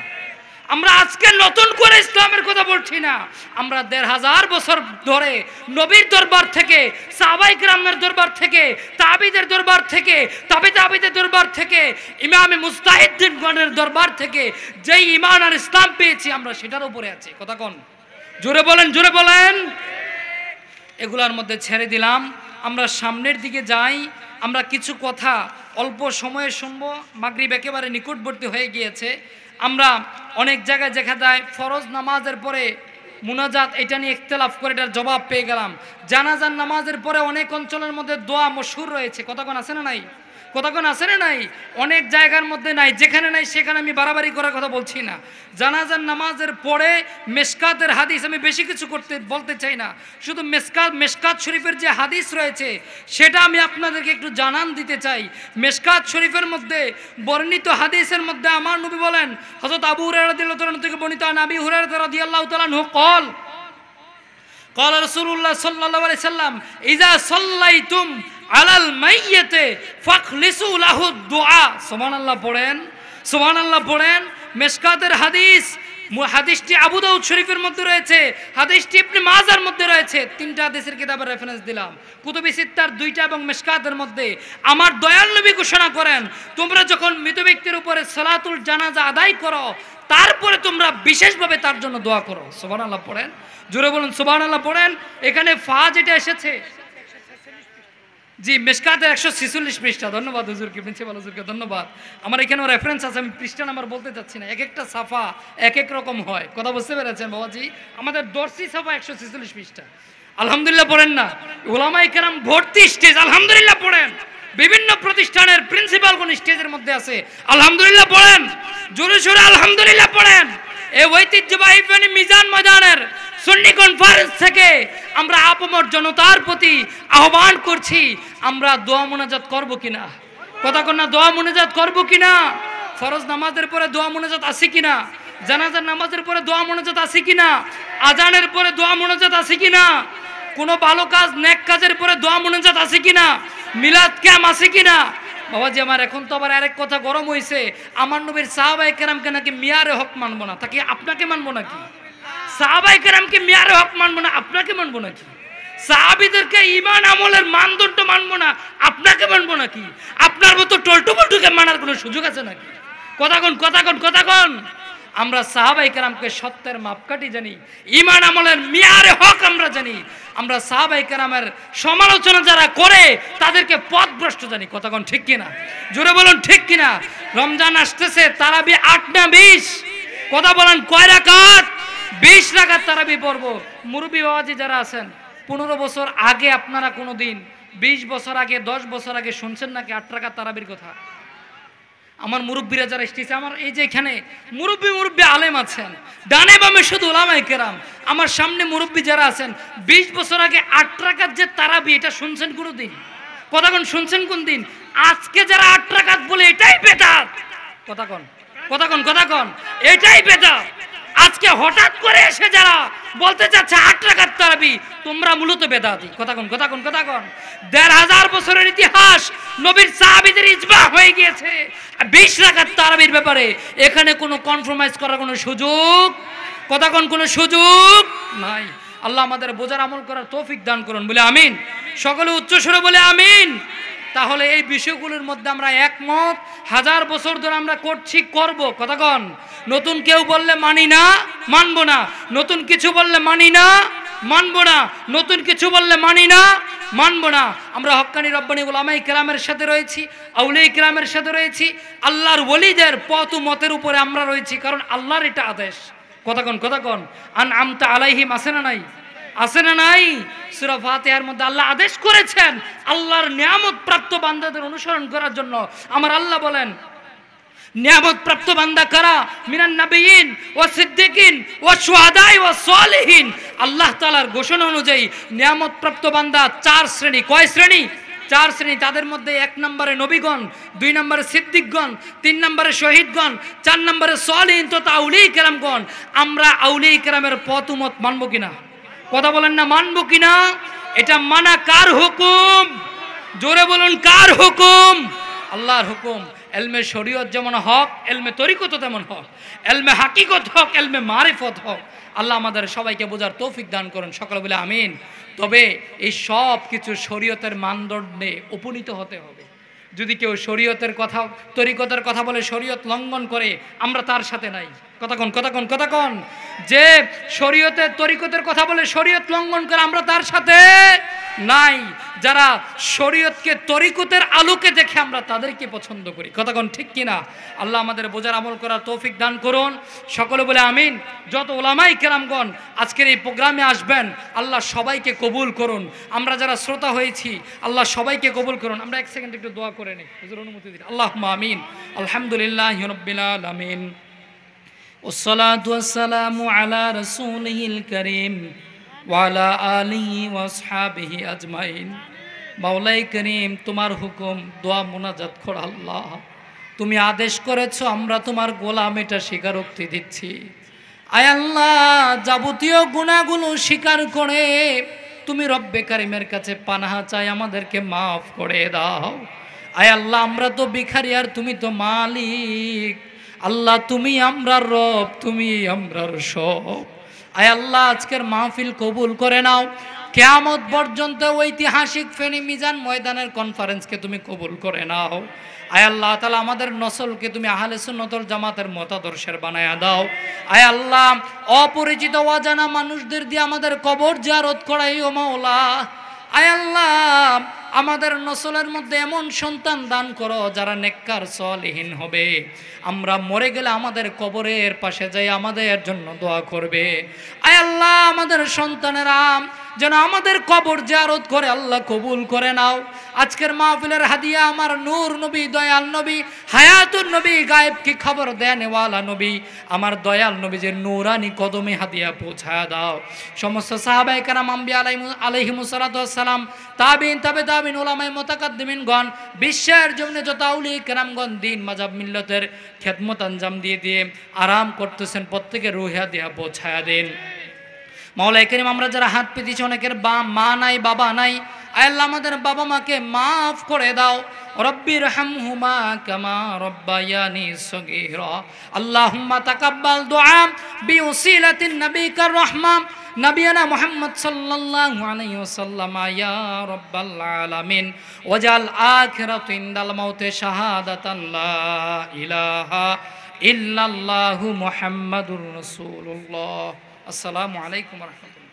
আমরা আজকে নতুন করে ইসলামের কথা বলছি না, আমরা ১৫০০ বছর ধরে নবীর দরবার থেকে, সাহাবায়ে কিরামের দরবার থেকে, তাবিদের দরবার থেকে, তাবিদের দরবার থেকে, ইমামে মুজতাহিদিনগণের দরবার থেকে যেই ঈমান আর ইসলাম পেয়েছি আমরা সেটার উপরে আছি। কথা কোন, জোরে বলেন। এগুলার মধ্যে ছেড়ে দিলাম, আমরা সামনের দিকে যাই। আমরা কিছু কথা অল্প সময়ে শুনবো, মাগরিব একেবারে নিকটবর্তী হয়ে গিয়েছে। আমরা অনেক জায়গায় দেখা যায় ফরজ নামাজের পরে মুনাজাত, এটা নিয়ে ইখতিলাফ করে এটার জবাব পেয়ে গেলাম। জানাজার নামাজের পরে অনেক অঞ্চলের মধ্যে দোয়া মশহুর রয়েছে। কতক্ষণ আছে না নাই? অনেক জায়গার মধ্যে নাই, যেখানে নাই সেখানে আমি বাড়াবাড়ি করার কথা বলছি না। জানাজার নামাজের পরে মেশকাতের হাদিস, আমি বেশি কিছু বলতে চাই না, শুধু মেশকাত শরীফের যে হাদিস রয়েছে সেটা আমি আপনাদেরকে একটু জানান দিতে চাই। মেশকাত শরীফের মধ্যে বর্ণিত হাদিসের মধ্যে আমার নবী বলেন, হযরত আবু হুরায়রা রাদিয়াল্লাহু তাআলা থেকে বর্ণিত, নবী হুরায়রা রাদিয়াল্লাহু তাআলা আনহু قال রাসূলুল্লাহ সাল্লাল্লাহু আলাইহি সাল্লাম, ইযা সাল্লাইতুম আলাল মাইয়্যিতি ফাখলিসু লাহু দুআ। সুবহানাল্লাহ পড়েন। সুবহানাল্লাহ পড়েন। মিশকাতের হাদিস, হাদিসটি আবু দাউদ শরীফের মধ্যে রয়েছে, হাদিসটি ইবনে মাজার মধ্যে রয়েছে। তিনটা হাদিসের কিতাবের রেফারেন্স দিলাম, কুতুবে সিত্তার দুইটা এবং মিশকাতের মধ্যে। আমার দয়াল নবী ঘোষণা করেন, তোমরা যখন মৃত ব্যক্তির উপরে সালাতুল জানাজা আদায় করো, তারপরে তোমরা বিশেষভাবে তার জন্য দোয়া করো। সুবহানাল্লাহ পড়েন, জোরে বলুন সুবহানাল্লাহ পড়েন। এখানে ফা যেটা এসেছে, জি মিশকাতের 146 পৃষ্ঠা। ধন্যবাদ হুজুরকে, প্রিন্সিপাল হুজুরকে ধন্যবাদ। আমার এখানেও রেফারেন্স আছে, আমি পৃষ্ঠা নাম্বার বলতে চাচ্ছি না, এক একটা সাফা এক এক রকম হয়। কথা বুঝতে পেরেছেন বাবাজি? আমাদের দর্শি সাফা 146 পৃষ্ঠা। আলহামদুলিল্লাহ পড়েন না? উলামায়ে কেরাম ভর্তি স্টেজ, আলহামদুলিল্লাহ পড়েন। বিভিন্ন প্রতিষ্ঠানের প্রিন্সিপাল কোন স্টেজের মধ্যে আছে, আলহামদুলিল্লাহ পড়েন। জোরে সোরে আলহামদুলিল্লাহ পড়েন। এই ঐতিহ্যবাহী ফেনী মিজান ময়দানের সুন্নি কনফারেন্স থেকে আমরা আপমর জনতার প্রতি আহ্বান করছি, আমরা দোয়া মোনাজাত করব কিনা? কথা কন না, দোয়া মোনাজাত করব কিনা? ফরজ নামাজের পরে দোয়া মোনাজাত আছে কিনা? জানাজার নামাজের পরে দোয়া মোনাজাত আছে কিনা? আজানের পরে দোয়া মোনাজাত আছে কিনা? কোনো ভালো কাজ নেক কাজের পরে দোয়া মোনাজাত আছে কিনা? মিলাদ ক্যাম্প আছে কিনা? বাবাজি আমার এখন তো আবার আরেক কথা গরম হয়েছে, আমার নবীর সাহাবায়ে কেরামকে নাকি মিয়ারে হক মানবো না, তাকে আপনাকে মানবো নাকি? সাহাবায়ে কেরামকে মিয়ারে হক মানবো না, আপনাকে মানবো নাকি? সাহাবীদেরকে ঈমান আমলের মানদণ্ড মানবো না, আপনাকে মানবো নাকি? আপনার মতো টলটু পল্টুকে মানার কোনো সুযোগ আছে নাকি? কথা কোন, কথা কোন, কথা কোন। আমরা সাহাবায়ে কেরামকে সত্যের মাপকাঠি জানি, ঈমান আমলের মিয়ারে হক আমরা জানি। আমরা সাহাবায়ে কেরামের সমালোচনা যারা করে তাদেরকে পথভ্রষ্ট জানি। কথা কোন ঠিক কিনা? জোরে বলুন ঠিক কিনা? রমজান আসতেছে, তারাবি 8 না 20? কথা বলেন কয় রাকাত? 20 রাকাত তারাবি পড়বো। মুরব্বী বাবাজি যারা আছেন, 15 বছর আগে আপনারা কোনো দিন, 20 বছর আগে, 10 বছর আগে শুনছেন নাকি 8 রাকাত তারাবির কথা? আমার মুরব্বীরা যারা এসেছে, আমার এই যে এখানে মুরব্বী আলেম আছেন, ডানে বামে শুধু উলামায়ে কেরাম, আমার সামনে মুরব্বী যারা আছেন, 20 বছর আগে 8 রাকাত যে তারাবি, এটা শুনছেন কোনো দিন? কথা কোন, শুনছেন কোন দিন? আজকে যারা 8 রাকাত বলে এটাই বেদাত। কথা কোন, কথা কোন, কথা কোন, এটাই বেদাত। আজকে হঠাৎ করে এসে যারা বলতে চাচ্ছে 8 রাকাত তারাবি, তোমরা মূলত বেদাতি। কথা কোন, কথা কোন, কথা কোন। 1500 বছরের ইতিহাস, নবীর সাহাবীদের ইজমা হয়ে গিয়েছে 20 রাকাত তারাবির ব্যাপারে। এখানে কোনো কম্প্রোমাইজ করার কোনো সুযোগ, কথা কোন, কোনো সুযোগ নাই। আল্লাহ আমাদের বোঝার আমল করার তৌফিক দান করুন, বলে আমিন। সকলে উচ্চ স্বরে বলে আমিন। তাহলে এই বিষয়গুলোর মধ্যে আমরা একমত, 1000 বছর ধরে আমরা করছি, করব। কথা কন। নতুন কেউ বললে মানি না, মানবো না। নতুন কিছু বললে মানি না, মানবো না। নতুন কিছু বললে মানি না, মানবো না। আমরা হক্কানি রব্বানি উলামায়ে কেরামের সাথে রয়েছি, আউলিয়া কেরামের সাথে রয়েছি, আল্লাহর ওলিদের পথ ও মতের উপরে আমরা রয়েছি, কারণ আল্লাহর এটা আদেশ। কথা কন, কথা কন। আনআমতা আলাইহিম আছে না নাই? আছে না নাই? সূরা ফাতিহার মধ্যে আল্লাহ আদেশ করেছেন আল্লাহর নিয়ামত প্রাপ্ত বান্দাদের অনুসরণ করার জন্য। আমার আল্লাহ বলেন, নিয়ামত প্রাপ্ত বান্দা কারা? মিনান নাবিয়িন ওয়া সিদ্দিকিন ওয়া শুহাদাই ওয়া সালিহিন। আল্লাহ তাআলার ঘোষণা অনুযায়ী নিয়ামত প্রাপ্ত বান্দা 4 শ্রেণী। কয় শ্রেণী? 4 শ্রেণী। তাদের মধ্যে 1 নম্বরে নবীগণ, 2 নম্বরে সিদ্দিকগণ, 3 নম্বরে শহীদগণ, 4 নম্বরে সালিহিন তথা আউলিয়া কেরামগণ। আমরা আউলিয়া কেরামের পথ মত মানবো কিনা? কথা বলেন না, মানবো কিনা? এটা মানা কার হুকুম? জোরে বলুন, কার হুকুম? আল্লাহর হুকুম। এলমে শরীয়ত যেমন হক, এলমে তরিকত তেমন হক, এলমে হাকিকত হক, এলমে মারিফত হক। আল্লাহ আমাদের সবাইকে বোঝার তৌফিক দান করুন, সকলে বলে আমিন। তবে এই সব কিছু শরীয়তের মানদণ্ডে উপনীত হতে হবে। যদি কেউ শরীয়তের কথা, তরিকতের কথা বলে শরীয়ত লঙ্ঘন করে, আমরা তার সাথে নাই। কথা কোন, কথা কোন, কথা কোন। যে শরীয়তের তরিকতের কথা বলে শরীয়ত লঙ্ঘন করে, আমরা তার সাথে নাই। যারা শরীয়তকে তরিকতের আলোকে দেখে, আমরা তাদেরকে পছন্দ করি। কথা কোন ঠিক কিনা? আল্লাহ আমাদের বোঝার আমল করার তৌফিক দান করুন, সকলে বলে আমিন। যত উলামায়ে কেরামগণ আজকের এই প্রোগ্রামে আসবেন, আল্লাহ সবাইকে কবুল করুন। আমরা যারা শ্রোতা হয়েছি, আল্লাহ সবাইকে কবুল করুন। আমরা 1 সেকেন্ড একটু দোয়া করে নিই, হুজুর অনুমতি দিন। আল্লাহুম্মা আমিন। আলহামদুলিল্লাহি রাব্বিল আলামিন, ওয়াসসালাতু ওয়াসসালামু আলা রাসূলিল কারীম ওয়া আলা আলিহি ওয়া আসহাবিহি আজমাইন। মাওলাই করিম, তোমার হুকুম, দোয়া মোনাজাত কর। আল্লাহ তুমি আদেশ করেছো, আমরা তোমার গোলাম, এটা স্বীকারোক্তি দিচ্ছি। আয় আল্লাহ, যাবতীয় গুনাহগুলো স্বীকার করে তুমি রব্বে কারিমের কাছে পানাহা চাই, আমাদেরকে মাফ করে দাও। আয় আল্লাহ, আমরা তো ভিখারি আর তুমি তো মালিক। আল্লাহ তুমি আমরার রব, তুমি আমরার সব। আয় আল্লাহ আজকের মাহফিল কবুল করে নাও, কিয়ামত পর্যন্ত ঐতিহাসিক ফেনী মিজান ময়দানের কনফারেন্সকে তুমি কবুল করে নাও। আয় আল্লাহ তাআলা আমাদের নসলকে তুমি আহলে সুন্নাত ওয়াল জামাতের মতাদর্শের বানায়া দাও। আয় আল্লাহ অপরিচিত অজানা মানুষদের দিয়ে আমাদের কবর জিয়ারত করাইও মাওলা। আয় আল্লাহ আমাদের নসলের মধ্যে এমন সন্তান দান করো যারা নেককার সলিহিন হবে, আমরা মরে গেলে আমাদের কবরের পাশে যাই আমাদের জন্য দোয়া করবে। আয় আল্লাহ আমাদের সন্তানেরা যেন আমাদের কবর জিয়ারত করে আল্লাহ কবুল করে নাও। আজকের মাহফিলের হাদিয়া আমার নূর নবী, দয়াল নবী, হায়াতুন নবী, গায়েব কি খবর দেনেওয়ালা নবী, আমার দয়াল নবীজির নূরানি কদমে হাদিয়া পৌঁছায়া দাও। সমস্ত সাহাবায়ে কেরাম, আম্বিয়া আলাইহিমুস সালাতু ওয়াস সালাম, তাবিঈন, তাবে তাবিঈন, উলামায়ে মুতাকাদ্দিমিনগণ, বিশ্বের জমিনে যত আউলিয়া কেরামগণ দিন মাযহাব মিল্লাতের খেদমত আঞ্জাম দিয়ে আরাম করতেছেন, প্রত্যেকের রুহে হাদিয়া পৌঁছায়া দেন। মাওলানা কারীম আমরা যারা হাত পেতেছি অনেকের মা নাই, বাবা নাই, আয় আল্লাহ আমাদের বাবা মাকে মাফ করে দাও। রব্বির হামহুমা কামা রব্বায়ানি সগীরা। আল্লাহুম্মা তাকাব্বাল দুআ বিউসিলাতিন নবিকার রাহমা নবিয়ানা মুহাম্মদ সাল্লাল্লাহু আলাইহি ওয়াসাল্লাম ইয়া রাব্বাল আলামিন। ওয়াজাল আখিরাতু ইনদাল মাউতে শাহাদাতান লা ইলাহা ইল্লাল্লাহু মুহাম্মাদুর রাসূলুল্লাহ। আসসালামু আলাইকুম ওয়া রাহমাতুল্লাহ।